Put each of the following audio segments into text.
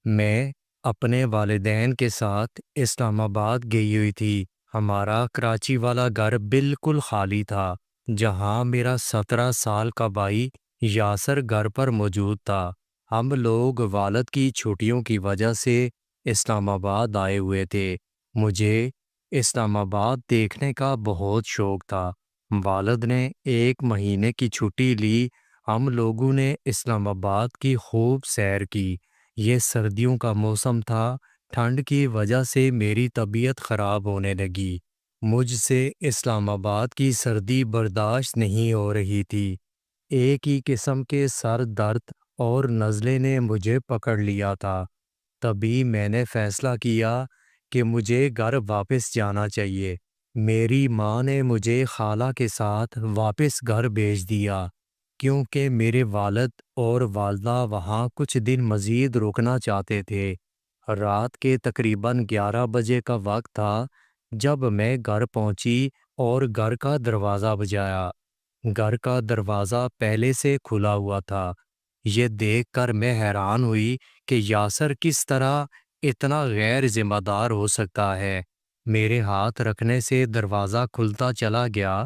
میں اپنے والدین کے ساتھ اسلام آباد گئی ہوئی تھی۔ ہمارا کراچی والا گھر بالکل خالی تھا، جہاں میرا 17 سال کا بھائی یاسر گھر پر موجود تھا۔ ہم لوگ والد کی چھٹیوں کی وجہ سے اسلام آباد آئے ہوئے تھے۔ مجھے اسلام آباد دیکھنے کا بہت شوق تھا۔ والد نے 1 مہینے کی چھٹی لی۔ ہم لوگوں نے اسلام آباد کی خوب سیر کی۔ یہ سردیوں کا موسم تھا۔ ٹھنڈ کی وجہ سے میری طبیعت خراب ہونے لگی۔ مجھ سے اسلام آباد کی سردی برداشت نہیں ہو رہی تھی۔ ایک ہی قسم کے سر درد اور نزلے نے مجھے پکڑ لیا تھا۔ تبھی میں نے فیصلہ کیا کہ مجھے گھر واپس جانا چاہیے۔ میری ماں نے مجھے خالہ کے ساتھ واپس گھر بھیج دیا، کیونکہ میرے والد اور والدہ وہاں کچھ دن مزید رکنا چاہتے تھے۔ رات کے تقریباً 11 بجے کا وقت تھا جب میں گھر پہنچی اور گھر کا دروازہ بجایا۔ گھر کا دروازہ پہلے سے کھلا ہوا تھا۔ یہ دیکھ کر میں حیران ہوئی کہ یاسر کس طرح اتنا غیر ذمہ دار ہو سکتا ہے۔ میرے ہاتھ رکھنے سے دروازہ کھلتا چلا گیا۔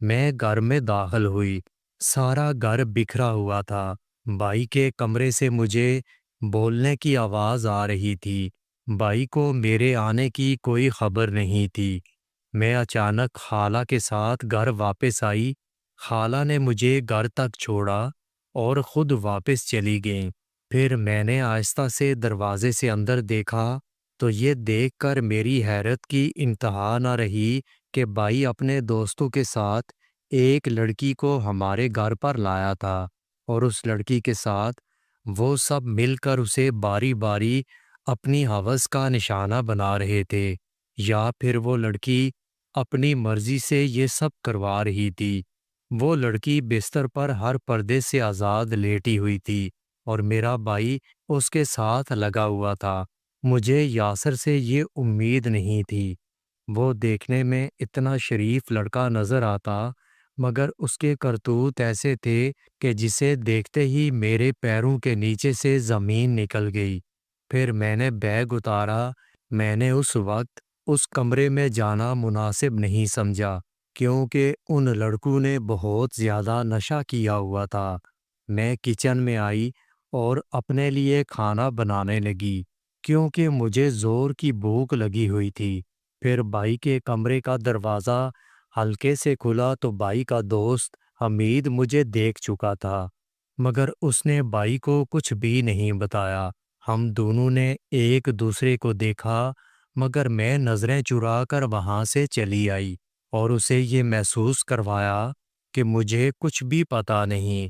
میں گھر میں داخل ہوئی۔ سارا گھر بکھرا ہوا تھا۔ بھائی کے کمرے سے مجھے بولنے کی آواز آ رہی تھی۔ بھائی کو میرے آنے کی کوئی خبر نہیں تھی۔ میں اچانک خالہ کے ساتھ گھر واپس آئی۔ خالہ نے مجھے گھر تک چھوڑا اور خود واپس چلی گئیں۔ پھر میں نے آہستہ سے دروازے سے اندر دیکھا تو یہ دیکھ کر میری حیرت کی انتہا نہ رہی کہ بھائی اپنے دوستوں کے ساتھ ایک لڑکی کو ہمارے گھر پر لایا تھا، اور اس لڑکی کے ساتھ وہ سب مل کر اسے باری باری اپنی ہوس کا نشانہ بنا رہے تھے، یا پھر وہ لڑکی اپنی مرضی سے یہ سب کروا رہی تھی۔ وہ لڑکی بستر پر ہر پردے سے آزاد لیٹی ہوئی تھی اور میرا بھائی اس کے ساتھ لگا ہوا تھا۔ مجھے یاسر سے یہ امید نہیں تھی۔ وہ دیکھنے میں اتنا شریف لڑکا نظر آتا، مگر اس کے کرتوت ایسے تھے کہ جسے دیکھتے ہی میرے پیروں کے نیچے سے زمین نکل گئی۔ پھر میں نے بیگ اتارا۔ میں نے اس وقت اس کمرے میں جانا مناسب نہیں سمجھا، کیونکہ ان لڑکوں نے بہت زیادہ نشہ کیا ہوا تھا۔ میں کچن میں آئی اور اپنے لیے کھانا بنانے لگی، کیونکہ مجھے زور کی بھوک لگی ہوئی تھی۔ پھر بھائی کے کمرے کا دروازہ ہلکے سے کھلا تو بھائی کا دوست حمید مجھے دیکھ چکا تھا، مگر اس نے بھائی کو کچھ بھی نہیں بتایا۔ ہم دونوں نے ایک دوسرے کو دیکھا، مگر میں نظریں چرا کر وہاں سے چلی آئی اور اسے یہ محسوس کروایا کہ مجھے کچھ بھی پتہ نہیں،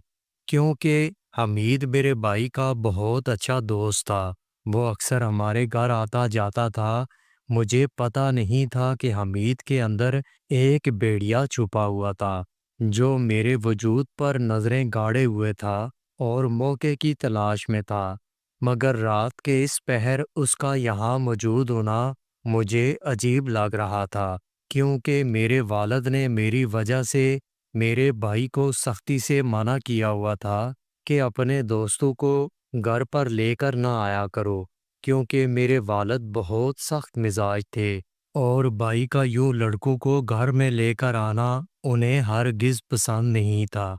کیونکہ حمید میرے بھائی کا بہت اچھا دوست تھا۔ وہ اکثر ہمارے گھر آتا جاتا تھا۔ مجھے پتہ نہیں تھا کہ حمید کے اندر ایک بھیڑیا چھپا ہوا تھا جو میرے وجود پر نظریں گاڑے ہوئے تھا اور موقع کی تلاش میں تھا۔ مگر رات کے اس پہر اس کا یہاں موجود ہونا مجھے عجیب لگ رہا تھا، کیونکہ میرے والد نے میری وجہ سے میرے بھائی کو سختی سے منع کیا ہوا تھا کہ اپنے دوستوں کو گھر پر لے کر نہ آیا کرو، کیونکہ میرے والد بہت سخت مزاج تھے اور بھائی کا یوں لڑکوں کو گھر میں لے کر آنا انہیں ہرگز پسند نہیں تھا۔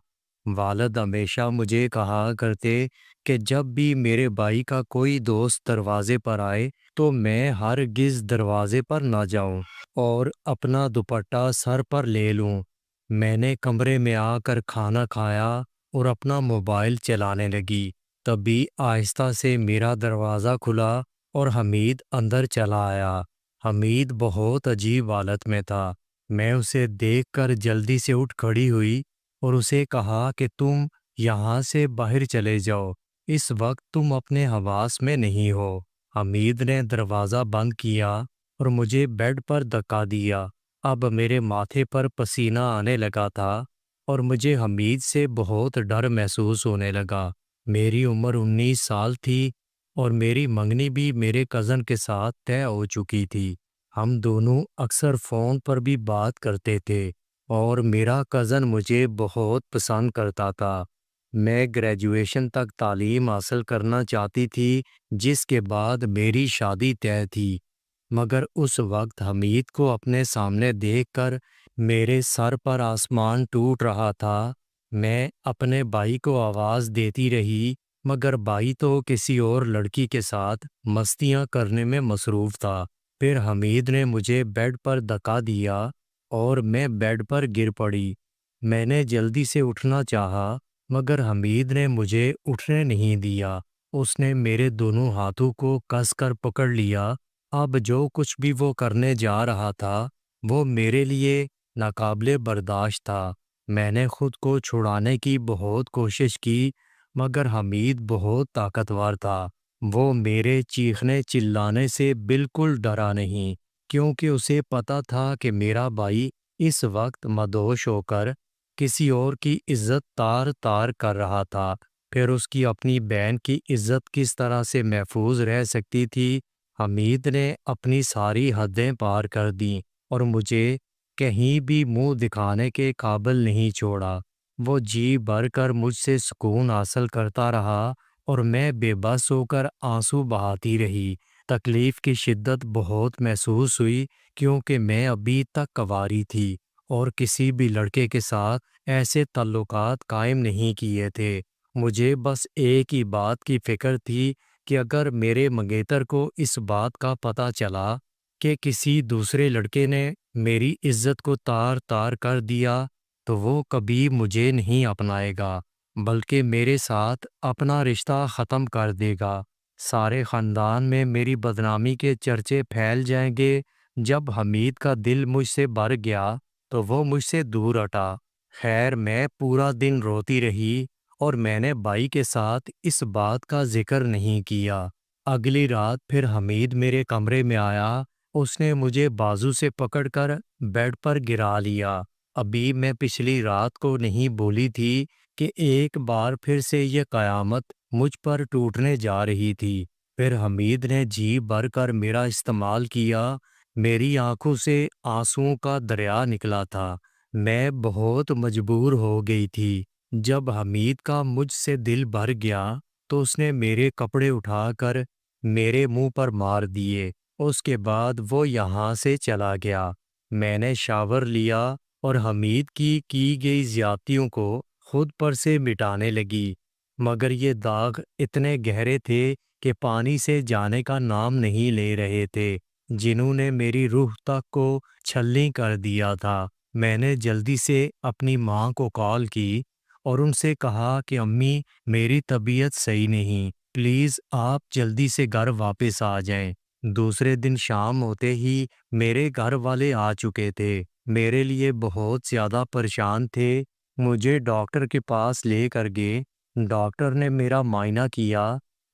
والد ہمیشہ مجھے کہا کرتے کہ جب بھی میرے بھائی کا کوئی دوست دروازے پر آئے تو میں ہرگز دروازے پر نہ جاؤں اور اپنا دوپٹہ سر پر لے لوں۔ میں نے کمرے میں آ کر کھانا کھایا اور اپنا موبائل چلانے لگی۔ تبھی آہستہ سے میرا دروازہ کھلا اور حمید اندر چلا آیا۔ حمید بہت عجیب حالت میں تھا۔ میں اسے دیکھ کر جلدی سے اٹھ کھڑی ہوئی اور اسے کہا کہ تم یہاں سے باہر چلے جاؤ، اس وقت تم اپنے حواس میں نہیں ہو۔ حمید نے دروازہ بند کیا اور مجھے بیڈ پر دھکا دیا۔ اب میرے ماتھے پر پسینہ آنے لگا تھا اور مجھے حمید سے بہت ڈر محسوس ہونے لگا۔ میری عمر 19 سال تھی اور میری منگنی بھی میرے کزن کے ساتھ طے ہو چکی تھی۔ ہم دونوں اکثر فون پر بھی بات کرتے تھے اور میرا کزن مجھے بہت پسند کرتا تھا۔ میں گریجویشن تک تعلیم حاصل کرنا چاہتی تھی، جس کے بعد میری شادی طے تھی، مگر اس وقت حمید کو اپنے سامنے دیکھ کر میرے سر پر آسمان ٹوٹ رہا تھا۔ میں اپنے بھائی کو آواز دیتی رہی، مگر بھائی تو کسی اور لڑکی کے ساتھ مستیاں کرنے میں مصروف تھا۔ پھر حمید نے مجھے بیڈ پر دھکا دیا اور میں بیڈ پر گر پڑی۔ میں نے جلدی سے اٹھنا چاہا، مگر حمید نے مجھے اٹھنے نہیں دیا۔ اس نے میرے دونوں ہاتھوں کو کس کر پکڑ لیا۔ اب جو کچھ بھی وہ کرنے جا رہا تھا وہ میرے لیے ناقابل برداشت تھا۔ میں نے خود کو چھڑانے کی بہت کوشش کی، مگر حمید بہت طاقتور تھا۔ وہ میرے چیخنے چلانے سے بالکل ڈرا نہیں، کیونکہ اسے پتہ تھا کہ میرا بھائی اس وقت مدہوش ہو کر کسی اور کی عزت تار تار کر رہا تھا۔ پھر اس کی اپنی بہن کی عزت کس طرح سے محفوظ رہ سکتی تھی؟ حمید نے اپنی ساری حدیں پار کر دیں اور مجھے کہیں بھی منہ دکھانے کے قابل نہیں چھوڑا۔ وہ جی بھر کر مجھ سے سکون حاصل کرتا رہا اور میں بے بس ہو کر آنسو بہاتی رہی۔ تکلیف کی شدت بہت محسوس ہوئی، کیونکہ میں ابھی تک کنواری تھی اور کسی بھی لڑکے کے ساتھ ایسے تعلقات قائم نہیں کیے تھے۔ مجھے بس ایک ہی بات کی فکر تھی کہ اگر میرے منگیتر کو اس بات کا پتہ چلا کہ کسی دوسرے لڑکے نے میری عزت کو تار تار کر دیا تو وہ کبھی مجھے نہیں اپنائے گا، بلکہ میرے ساتھ اپنا رشتہ ختم کر دے گا۔ سارے خاندان میں میری بدنامی کے چرچے پھیل جائیں گے۔ جب حمید کا دل مجھ سے بھر گیا تو وہ مجھ سے دور ہٹا۔ خیر، میں پورا دن روتی رہی اور میں نے بھائی کے ساتھ اس بات کا ذکر نہیں کیا۔ اگلی رات پھر حمید میرے کمرے میں آیا۔ اس نے مجھے بازو سے پکڑ کر بیڈ پر گرا لیا۔ ابھی میں پچھلی رات کو نہیں بولی تھی کہ ایک بار پھر سے یہ قیامت مجھ پر ٹوٹنے جا رہی تھی۔ پھر حمید نے جی بھر کر میرا استعمال کیا۔ میری آنکھوں سے آنسوؤں کا دریا نکلا تھا۔ میں بہت مجبور ہو گئی تھی۔ جب حمید کا مجھ سے دل بھر گیا تو اس نے میرے کپڑے اٹھا کر میرے منہ پر مار دیے۔ اس کے بعد وہ یہاں سے چلا گیا۔ میں نے شاور لیا اور حمید کی گئی زیادتیوں کو خود پر سے مٹانے لگی، مگر یہ داغ اتنے گہرے تھے کہ پانی سے جانے کا نام نہیں لے رہے تھے، جنہوں نے میری روح تک کو چھلنی کر دیا تھا۔ میں نے جلدی سے اپنی ماں کو کال کی اور ان سے کہا کہ امی، میری طبیعت صحیح نہیں، پلیز آپ جلدی سے گھر واپس آ جائیں۔ دوسرے دن شام ہوتے ہی میرے گھر والے آ چکے تھے۔ میرے لیے بہت زیادہ پریشان تھے۔ مجھے ڈاکٹر کے پاس لے کر گئے۔ ڈاکٹر نے میرا معائنہ کیا۔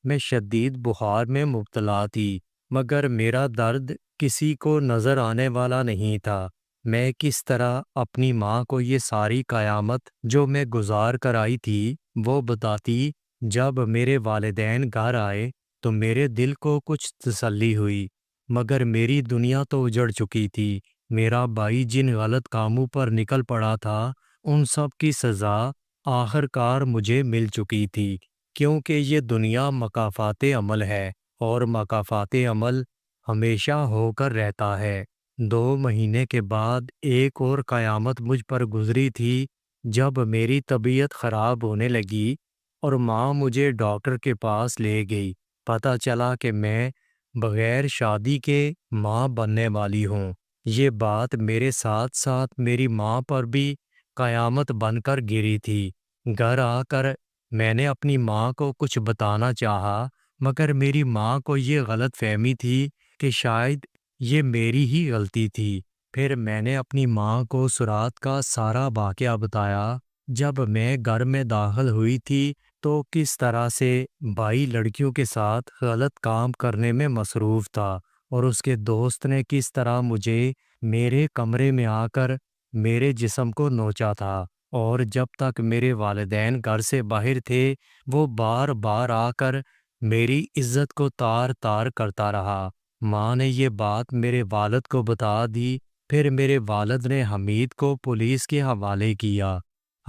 میں شدید بخار میں مبتلا تھی، مگر میرا درد کسی کو نظر آنے والا نہیں تھا۔ میں کس طرح اپنی ماں کو یہ ساری قیامت جو میں گزار کر آئی تھی وہ بتاتی؟ جب میرے والدین گھر آئے تو میرے دل کو کچھ تسلی ہوئی، مگر میری دنیا تو اجڑ چکی تھی۔ میرا بھائی جن غلط کاموں پر نکل پڑا تھا ان سب کی سزا آخر کار مجھے مل چکی تھی، کیونکہ یہ دنیا مکافات عمل ہے اور مکافات عمل ہمیشہ ہو کر رہتا ہے۔ 2 مہینے کے بعد ایک اور قیامت مجھ پر گزری تھی، جب میری طبیعت خراب ہونے لگی اور ماں مجھے ڈاکٹر کے پاس لے گئی۔ پتہ چلا کہ میں بغیر شادی کے ماں بننے والی ہوں۔ یہ بات میرے ساتھ ساتھ میری ماں پر بھی قیامت بن کر گری تھی۔ گھر آ کر میں نے اپنی ماں کو کچھ بتانا چاہا، مگر میری ماں کو یہ غلط فہمی تھی کہ شاید یہ میری ہی غلطی تھی۔ پھر میں نے اپنی ماں کو سرات کا سارا واقعہ بتایا۔ جب میں گھر میں داخل ہوئی تھی تو کس طرح سے بھائی لڑکیوں کے ساتھ غلط کام کرنے میں مصروف تھا، اور اس کے دوست نے کس طرح مجھے میرے کمرے میں آ کر میرے جسم کو نوچا تھا، اور جب تک میرے والدین گھر سے باہر تھے وہ بار بار آ کر میری عزت کو تار تار کرتا رہا۔ ماں نے یہ بات میرے والد کو بتا دی۔ پھر میرے والد نے حمید کو پولیس کے حوالے کیا۔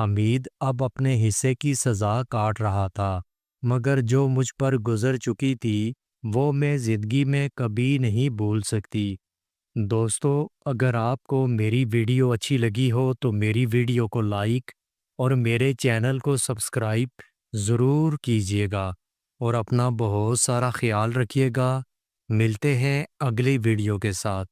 حمید اب اپنے حصے کی سزا کاٹ رہا تھا، مگر جو مجھ پر گزر چکی تھی وہ میں زندگی میں کبھی نہیں بھول سکتی۔ دوستو، اگر آپ کو میری ویڈیو اچھی لگی ہو تو میری ویڈیو کو لائک اور میرے چینل کو سبسکرائب ضرور کیجیے گا، اور اپنا بہت سارا خیال رکھیے گا۔ ملتے ہیں اگلی ویڈیو کے ساتھ۔